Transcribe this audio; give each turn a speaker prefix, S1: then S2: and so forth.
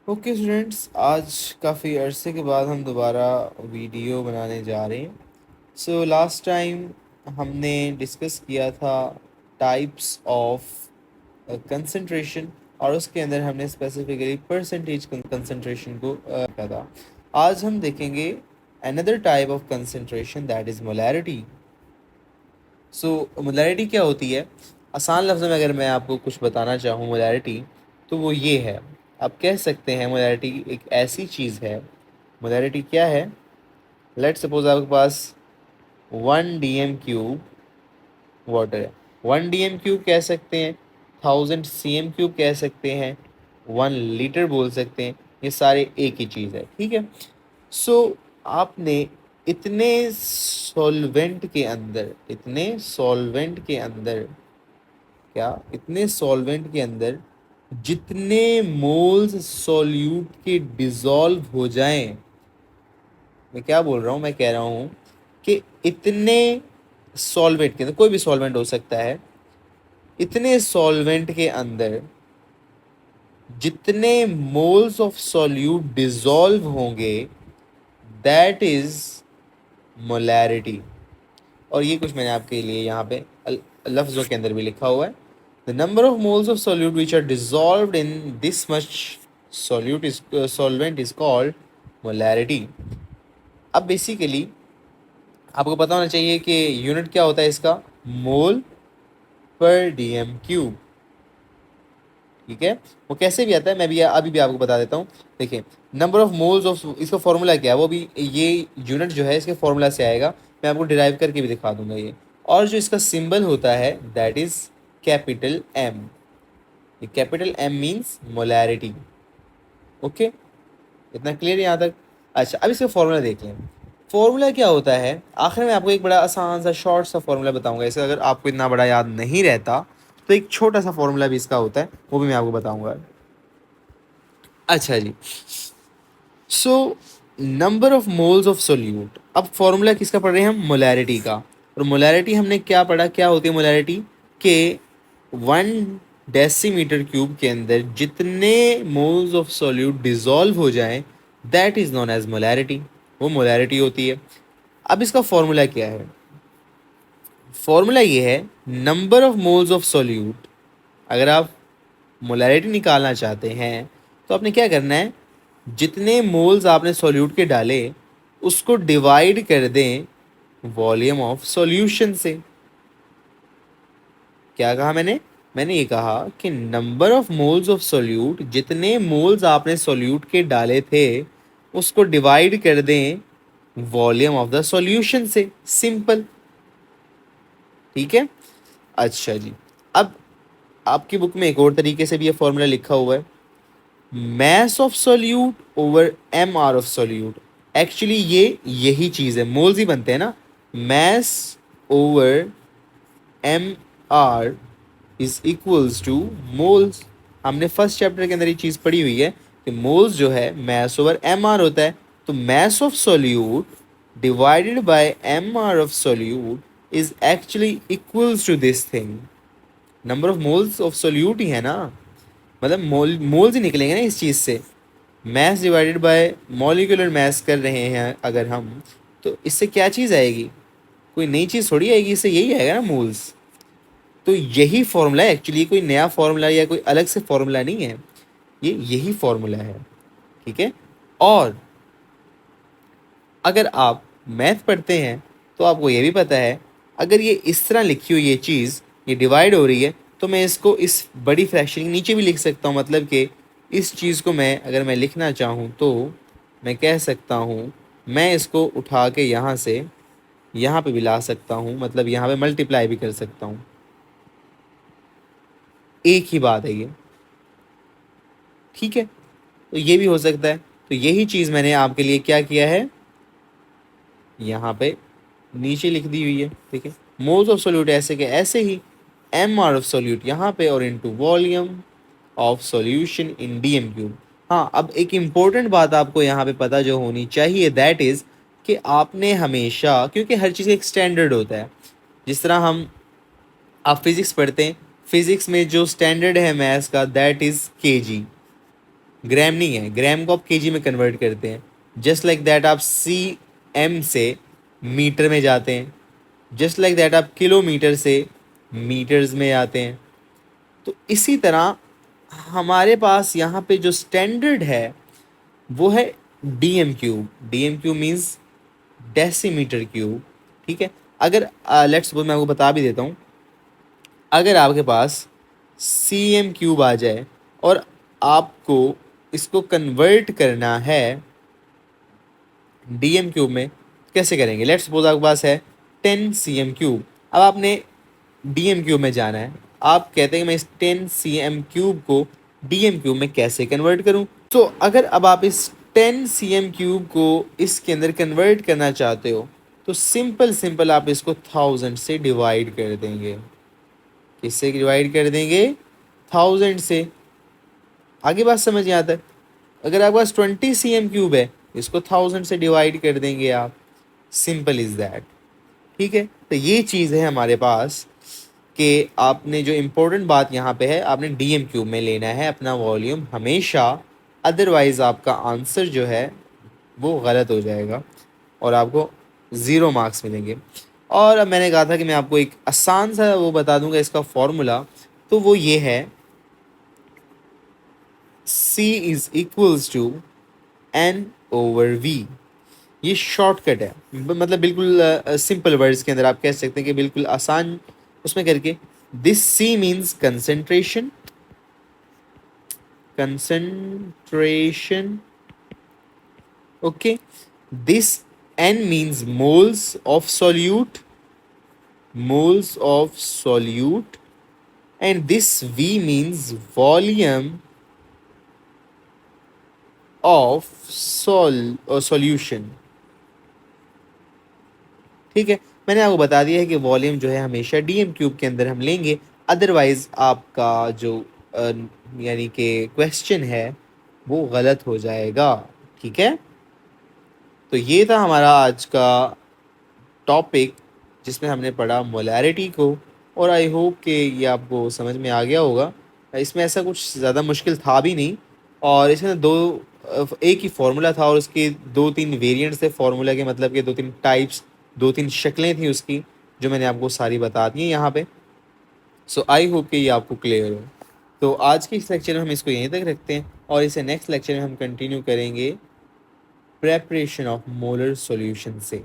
S1: Okay students, आज काफ़ी अरसे के बाद हम दोबारा वीडियो बनाने जा रहे हैं। सो लास्ट टाइम हमने डिस्कस किया था टाइप्स ऑफ कंसंट्रेशन और उसके अंदर हमने स्पेसिफिकली परसेंटेज कंसंट्रेशन को देखा था। आज हम देखेंगे another type of concentration, that is molarity. So molarity क्या होती है? आसान लफ्ज़ों में अगर मैं आपको कुछ बताना चाहूँ मोलैरिटी, तो वो ये है। आप कह सकते हैं मोलैरिटी एक ऐसी चीज़ है। मोलैरिटी क्या है? लेट्स सपोज आपके पास 1 dm³ वाटर है। 1 dm³ कह सकते हैं, 1000 cm³ कह सकते हैं, 1 लीटर बोल सकते हैं। ये सारे एक ही चीज़ है, ठीक है। सो आपने इतने सॉल्वेंट के अंदर जितने मोल्स सॉल्यूट के डिसॉल्व हो जाएं, मैं क्या बोल रहा हूँ, मैं कह रहा हूँ कि इतने सॉल्वेंट के अंदर, कोई भी सॉल्वेंट हो सकता है, इतने सॉल्वेंट के अंदर जितने मोल्स ऑफ सॉल्यूट डिसॉल्व होंगे, दैट इज मोलैरिटी। और ये कुछ मैंने आपके लिए यहाँ पे लफ्ज़ों के अंदर भी लिखा हुआ है। The number of moles of solute which are dissolved in this much solvent is called molarity. अब बेसिकली आपको पता होना चाहिए कि यूनिट क्या होता है इसका, मोल पर dm³। ठीक है, वो कैसे भी आता है मैं भी अभी भी आपको बता देता हूँ। देखिए, नंबर ऑफ मोल्स ऑफ, इसका फॉर्मूला क्या है, वो भी ये यूनिट जो है इसके फॉर्मूला से आएगा। मैं आपको डिराइव करके भी दिखा दूंगा ये। और जो इसका सिंबल होता है दैट इज कैपिटल M। ये capital M means molarity. Okay, इतना क्लियर यहाँ तक? अच्छा, अब इसका फॉर्मूला देख लें। फॉर्मूला क्या होता है, आखिर में आपको एक बड़ा आसान सा शॉर्ट सा फॉर्मूला बताऊंगा। इसे अगर आपको इतना बड़ा याद नहीं रहता तो एक छोटा सा फॉर्मूला भी इसका होता है, वो भी मैं आपको बताऊंगा। अच्छा जी, so number of moles of solute. अब फॉर्मूला किसका पढ़ रहे हैं हम? मोलैरिटी का। और मोलैरिटी हमने क्या पढ़ा, क्या होती है मोलैरिटी? के 1 डेसीमीटर³ के अंदर जितने मोल्स ऑफ सोल्यूट डिसॉल्व हो जाएं, that is known as molarity. वो मोलैरिटी होती है। अब इसका फॉर्मूला क्या है? फॉर्मूला ये है, number of moles of solute. अगर आप मोलैरिटी निकालना चाहते हैं तो आपने क्या करना है, जितने मोल्स आपने सॉल्यूट के डाले उसको डिवाइड कर दें वॉल्यूम ऑफ सॉल्यूशन से। क्या कहा मैंने? मैंने ये कहा कि number of moles of solute, जितने मोल्स आपने सॉल्यूट के डाले थे उसको डिवाइड कर दें वॉल्यूम ऑफ द सॉल्यूशन से। सिंपल, ठीक है। अच्छा जी, अब आपकी बुक में एक और तरीके से भी ये फॉर्मूला लिखा हुआ है, mass of solute over MR of solute. Actually ये यही चीज़ है, मोल्स ही बनते हैं ना। Mass over MR is equals to moles. हमने फर्स्ट चैप्टर के अंदर ये चीज़ पढ़ी हुई है कि मोल्स जो है मैस ओवर MR होता है। तो mass of solute divided by MR of solute is actually equals to this thing. Number of moles of solute ही है ना, मतलब मोल्स ही निकलेंगे ना इस चीज़ से। Mass divided by molecular mass कर रहे हैं अगर हम, तो इससे क्या चीज़ आएगी? कोई नई चीज़ थोड़ी आएगी, इससे यही आएगा ना, मोल्स। तो यही फॉर्मूला है एक्चुअली, कोई नया फॉर्मूला या कोई अलग से फॉर्मूला नहीं है, ये यही फॉर्मूला है, ठीक है। और अगर आप मैथ पढ़ते हैं तो आपको ये भी पता है, अगर ये इस तरह लिखी हुई ये चीज़, ये डिवाइड हो रही है, तो मैं इसको इस बड़ी फ्रैक्शन के नीचे भी लिख सकता हूँ। मतलब कि इस चीज़ को मैं अगर मैं लिखना चाहूँ तो मैं कह सकता हूँ, मैं इसको उठा के यहाँ से यहाँ पे भी ला सकता हूँ, मतलब यहाँ पे मल्टीप्लाई भी कर सकता हूँ। एक ही बात है ये, ठीक है। तो ये भी हो सकता है। तो यही चीज़ मैंने आपके लिए क्या किया है, यहाँ पे नीचे लिख दी हुई है, ठीक है। मोल्स ऑफ सोल्यूट ऐसे के ऐसे ही, MR ऑफ सोल्यूट यहाँ पे और into volume of solution in dm³। हाँ, अब एक इम्पोर्टेंट बात आपको यहाँ पे पता जो होनी चाहिए, दैट इज़ कि आपने हमेशा, क्योंकि हर चीज़ एक स्टैंडर्ड होता है, जिस तरह हम, आप फिज़िक्स पढ़ते हैं, फिज़िक्स में जो स्टैंडर्ड है मैथ्स का दैट इज़ kg। ग्राम नहीं है, ग्राम को आप केजी में कन्वर्ट करते हैं। जस्ट लाइक दैट आप सी एम से मीटर में जाते हैं, जस्ट लाइक दैट आप किलोमीटर से मीटर्स में आते हैं। तो इसी तरह हमारे पास यहाँ पे जो स्टैंडर्ड है वो है DM cube. DM cube means decimetre cube, ठीक है। अगर लेट्स सपोज मैं आपको बता भी देता हूँ, अगर आपके पास सी एम क्यूब आ जाए और आपको इसको कन्वर्ट करना है डीएम क्यूब में, कैसे करेंगे? लेट्स सपोज आपके पास है 10 सी एम क्यूब। अब आपने डीएम क्यूब में जाना है, आप कहते हैं कि मैं इस 10 सी एम क्यूब को डीएम क्यूब में कैसे कन्वर्ट करूं? तो अगर अब आप इस 10 सी एम क्यूब को इसके अंदर कन्वर्ट करना चाहते हो तो सिंपल सिंपल आप इसको 1000 से डिवाइड कर देंगे। किससे डिवाइड कर देंगे? 1000 से। आगे बात समझ में आता है? अगर आपके पास 20 सी एम क्यूब है, इसको 1000 से डिवाइड कर देंगे आप। सिंपल इज दैट, ठीक है। तो ये चीज़ है हमारे पास कि आपने जो इम्पोर्टेंट बात यहाँ पे है, आपने डीएम क्यूब में लेना है अपना वॉल्यूम हमेशा, अदरवाइज आपका आंसर जो है वो गलत हो जाएगा और आपको 0 मार्क्स मिलेंगे। और अब मैंने कहा था कि मैं आपको एक आसान सा वो बता दूंगा इसका फॉर्मूला, तो वो ये है C is equals to N over V। ये शॉर्टकट है, मतलब बिल्कुल सिंपल वर्ड्स के अंदर आप कह सकते हैं कि बिल्कुल आसान उसमें करके, this C means concentration, concentration, okay. This N means moles of solute, moles of solute, and this V means volume of solution, ठीक है। मैंने आपको बता दिया है कि वॉल्यूम जो है हमेशा डीएम क्यूब के अंदर हम लेंगे, अदरवाइज आपका जो यानी कि क्वेश्चन है वो गलत हो जाएगा, ठीक है। तो ये था हमारा आज का टॉपिक जिसमें हमने पढ़ा मोलैरिटी को, और आई होप कि ये आपको समझ में आ गया होगा। इसमें ऐसा कुछ ज़्यादा मुश्किल था भी नहीं, और इसमें एक ही फार्मूला था और उसके 2-3 वेरिएंट्स थे फार्मूला के, मतलब कि 2-3 टाइप्स, 2-3 शक्लें थी उसकी, जो मैंने आपको सारी बता दी हैं यहाँ पे। सो आई होप कि ये आपको क्लियर हो। तो आज के इस लेक्चर में हम इसको यहीं तक रखते हैं और इसे नेक्स्ट लेक्चर में हम कंटिन्यू करेंगे प्रेपरेशन ऑफ मोलर सॉल्यूशन से।